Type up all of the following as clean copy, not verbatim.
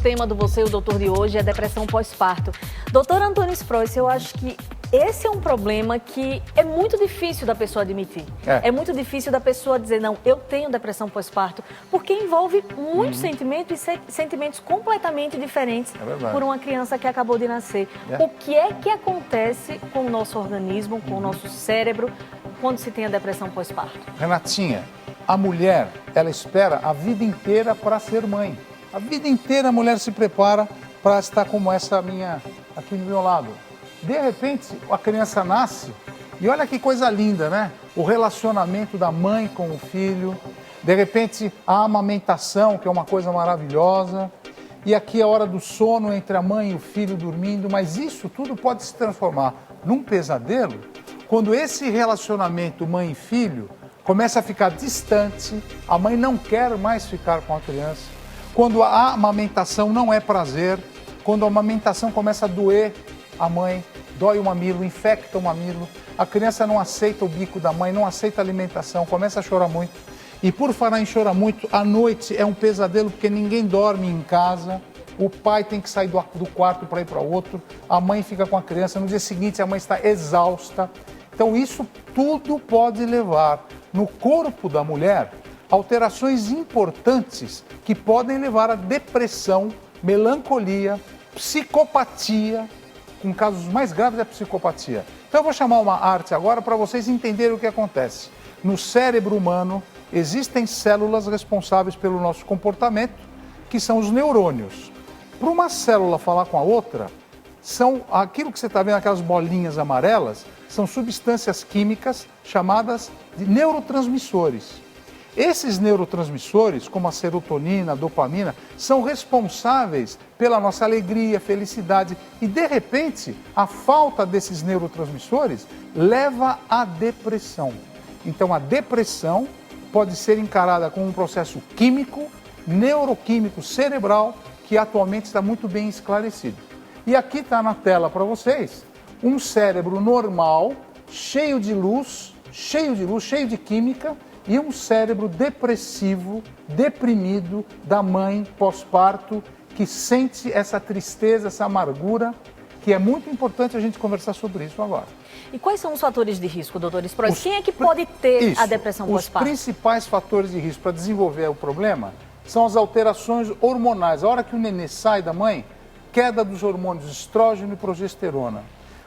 tema do Você e o Doutor de hoje é depressão pós-parto. Doutor Antônio Sprois, eu acho que esse é um problema que é muito difícil da pessoa admitir. É muito difícil da pessoa dizer, não, eu tenho depressão pós-parto, porque envolve muitos sentimentos e sentimentos completamente diferentes por uma criança que acabou de nascer. O que é que acontece com o nosso organismo, com o nosso cérebro, quando se tem a depressão pós-parto? Renatinha, a mulher, ela espera a vida inteira para ser mãe. A vida inteira a mulher se prepara para estar como essa minha aqui do meu lado. De repente, a criança nasce e olha que coisa linda, né? O relacionamento da mãe com o filho. De repente, a amamentação, que é uma coisa maravilhosa. E aqui a hora do sono entre a mãe e o filho dormindo. Mas isso tudo pode se transformar num pesadelo quando esse relacionamento mãe e filho começa a ficar distante, a mãe não quer mais ficar com a criança, quando a amamentação não é prazer, quando a amamentação começa a doer a mãe, dói o mamilo, infecta o mamilo, a criança não aceita o bico da mãe, não aceita a alimentação, começa a chorar muito. E por falar em chorar muito, à noite é um pesadelo porque ninguém dorme em casa, o pai tem que sair do quarto para ir para outro, a mãe fica com a criança, no dia seguinte a mãe está exausta. Então isso tudo pode levar no corpo da mulher alterações importantes que podem levar a depressão, melancolia, psicopatia. Com casos mais graves é psicopatia. Então eu vou chamar uma arte agora para vocês entenderem o que acontece. No cérebro humano existem células responsáveis pelo nosso comportamento, que são os neurônios. Para uma célula falar com a outra, são aquilo que você está vendo, aquelas bolinhas amarelas, são substâncias químicas chamadas de neurotransmissores. Esses neurotransmissores, como a serotonina, a dopamina, são responsáveis pela nossa alegria, felicidade. E, de repente, a falta desses neurotransmissores leva à depressão. Então, a depressão pode ser encarada como um processo químico, neuroquímico cerebral, que atualmente está muito bem esclarecido. E aqui está na tela para vocês um cérebro normal, cheio de luz, cheio de química, e um cérebro depressivo, deprimido da mãe pós-parto, que sente essa tristeza, essa amargura, que é muito importante a gente conversar sobre isso agora. E quais são os fatores de risco, doutor Sprois? Quem é que pode ter a depressão pós-parto? Os principais fatores de risco para desenvolver o problema são as alterações hormonais. A hora que o nenê sai da mãe, queda dos hormônios estrógeno e progesterona.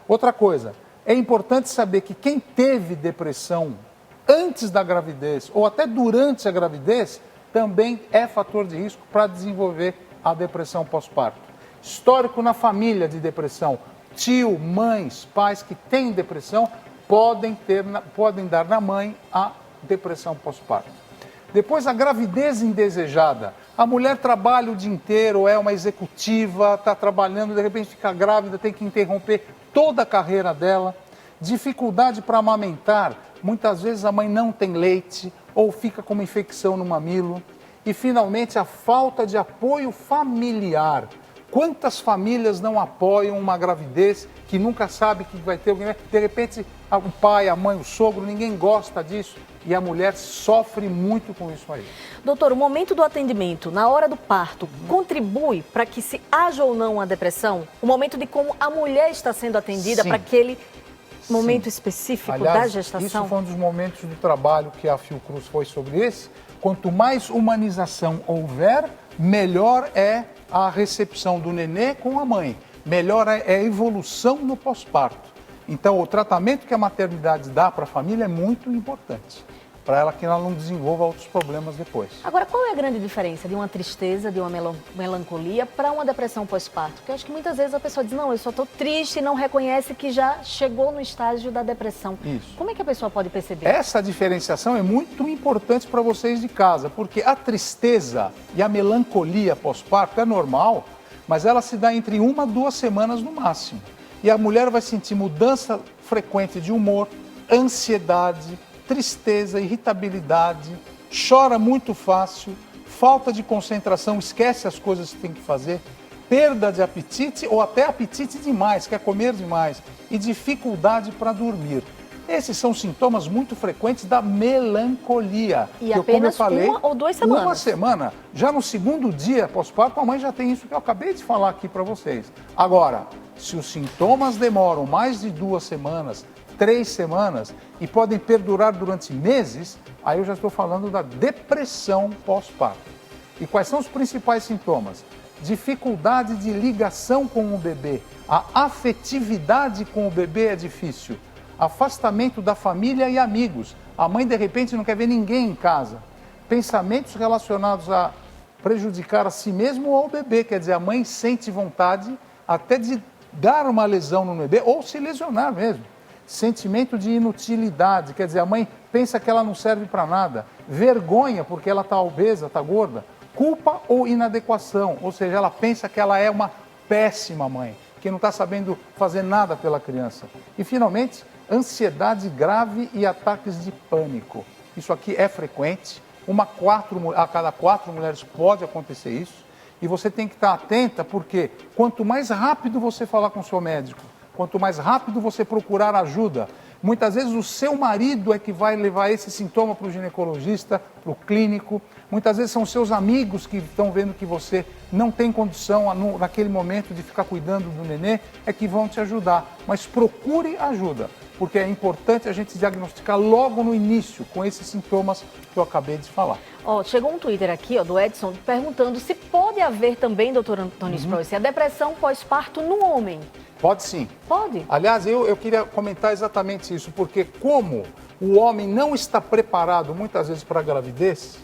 Outra coisa, é importante saber que quem teve depressão antes da gravidez ou até durante a gravidez também é fator de risco para desenvolver a depressão pós-parto. Histórico na família de depressão, tio, mães, pais que têm depressão podem dar na mãe a depressão pós-parto. Depois, a gravidez indesejada. A mulher trabalha o dia inteiro, é uma executiva, está trabalhando, de repente fica grávida, tem que interromper toda a carreira dela. Dificuldade para amamentar. Muitas vezes a mãe não tem leite ou fica com uma infecção no mamilo. E, finalmente, a falta de apoio familiar. Quantas famílias não apoiam uma gravidez que nunca sabe que vai ter alguém? De repente, o pai, a mãe, o sogro, ninguém gosta disso e a mulher sofre muito com isso aí. Doutor, o momento do atendimento, na hora do parto, contribui para que se haja ou não a depressão? O momento de como a mulher está sendo atendida para aquele momento específico. Aliás, da gestação? Isso foi um dos momentos do trabalho que a Fiocruz foi sobre esse. Quanto mais humanização houver, melhor é a recepção do nenê com a mãe. Melhor é a evolução no pós-parto. Então, o tratamento que a maternidade dá para a família é muito importante, para ela que ela não desenvolva outros problemas depois. Agora, qual é a grande diferença de uma tristeza, de uma melancolia para uma depressão pós-parto? Porque eu acho que muitas vezes a pessoa diz, não, eu só estou triste e não reconhece que já chegou no estágio da depressão. Isso. Como é que a pessoa pode perceber? Essa diferenciação é muito importante para vocês de casa, porque a tristeza e a melancolia pós-parto é normal, mas ela se dá entre 1 a 2 semanas no máximo. E a mulher vai sentir mudança frequente de humor, ansiedade, tristeza, irritabilidade, chora muito fácil, falta de concentração, esquece as coisas que tem que fazer, perda de apetite ou até apetite demais, quer comer demais, e dificuldade para dormir. Esses são sintomas muito frequentes da melancolia. E apenas como eu falei, 1 ou 2 semanas. Uma semana. Já no segundo dia pós-parto, a mãe já tem isso que eu acabei de falar aqui para vocês. Agora, se os sintomas demoram mais de 2 semanas, 3 semanas e podem perdurar durante meses, aí eu já estou falando da depressão pós-parto. E quais são os principais sintomas? Dificuldade de ligação com o bebê, a afetividade com o bebê é difícil, afastamento da família e amigos, a mãe de repente não quer ver ninguém em casa, pensamentos relacionados a prejudicar a si mesmo ou ao bebê, quer dizer, a mãe sente vontade até de dar uma lesão no bebê ou se lesionar mesmo. Sentimento de inutilidade, quer dizer, a mãe pensa que ela não serve para nada. Vergonha porque ela está obesa, está gorda. Culpa ou inadequação, ou seja, ela pensa que ela é uma péssima mãe, que não está sabendo fazer nada pela criança. E, finalmente, ansiedade grave e ataques de pânico. Isso aqui é frequente, a cada 4 mulheres pode acontecer isso. E você tem que estar atenta porque quanto mais rápido você falar com o seu médico, quanto mais rápido você procurar ajuda, muitas vezes o seu marido é que vai levar esse sintoma para o ginecologista, para o clínico. Muitas vezes são seus amigos que estão vendo que você não tem condição naquele momento de ficar cuidando do nenê, é que vão te ajudar. Mas procure ajuda, porque é importante a gente diagnosticar logo no início com esses sintomas que eu acabei de falar. Chegou um Twitter aqui do Edson perguntando se pode haver também, doutor Antônio Sprois, a depressão pós-parto no homem. Pode sim. Pode? Aliás, eu queria comentar exatamente isso, porque como o homem não está preparado muitas vezes para a gravidez,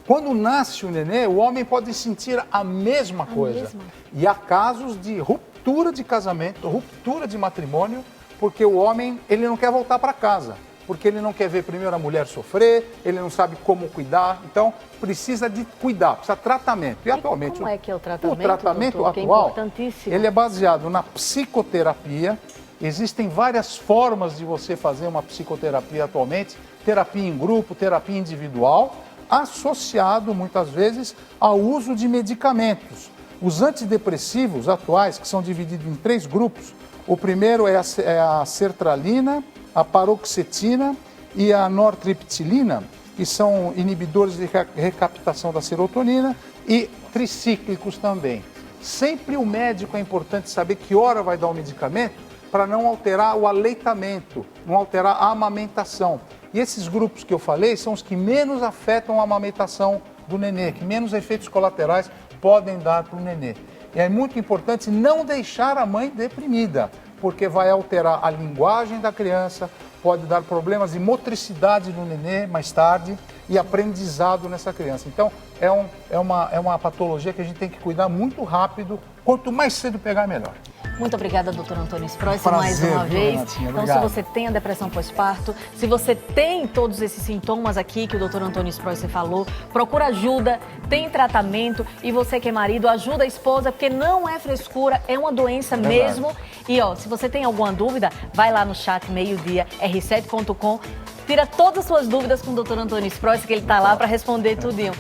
quando nasce o nenê, o homem pode sentir a mesma coisa. E há casos de ruptura de casamento, ruptura de matrimônio, porque o homem ele não quer voltar para casa, porque ele não quer ver primeiro a mulher sofrer, ele não sabe como cuidar, então precisa de cuidar, precisa de tratamento. E atualmente como é que é o tratamento? O tratamento doutor, atual, que é ele é baseado na psicoterapia. Existem várias formas de você fazer uma psicoterapia atualmente, terapia em grupo, terapia individual, associado muitas vezes ao uso de medicamentos. Os antidepressivos atuais, que são divididos em 3 grupos, o primeiro é a sertralina, a paroxetina e a nortriptilina, que são inibidores de recaptação da serotonina e tricíclicos também. Sempre o médico é importante saber que hora vai dar o medicamento para não alterar o aleitamento, não alterar a amamentação. E esses grupos que eu falei são os que menos afetam a amamentação do nenê, que menos efeitos colaterais podem dar para o nenê. E é muito importante não deixar a mãe deprimida, porque vai alterar a linguagem da criança, pode dar problemas de motricidade no nenê mais tarde e aprendizado nessa criança. Então, é uma patologia que a gente tem que cuidar muito rápido, quanto mais cedo pegar, melhor. Muito obrigada, doutor Antônio Sprois, mais uma vez. Então, se você tem a depressão pós-parto, se você tem todos esses sintomas aqui que o doutor Antônio Sprois falou, procura ajuda, tem tratamento. E você que é marido, ajuda a esposa, porque não é frescura, é uma doença mesmo. E se você tem alguma dúvida, vai lá no chat meio-dia, r7.com. Tira todas as suas dúvidas com o doutor Antônio Sprois, que ele está lá para responder tudinho.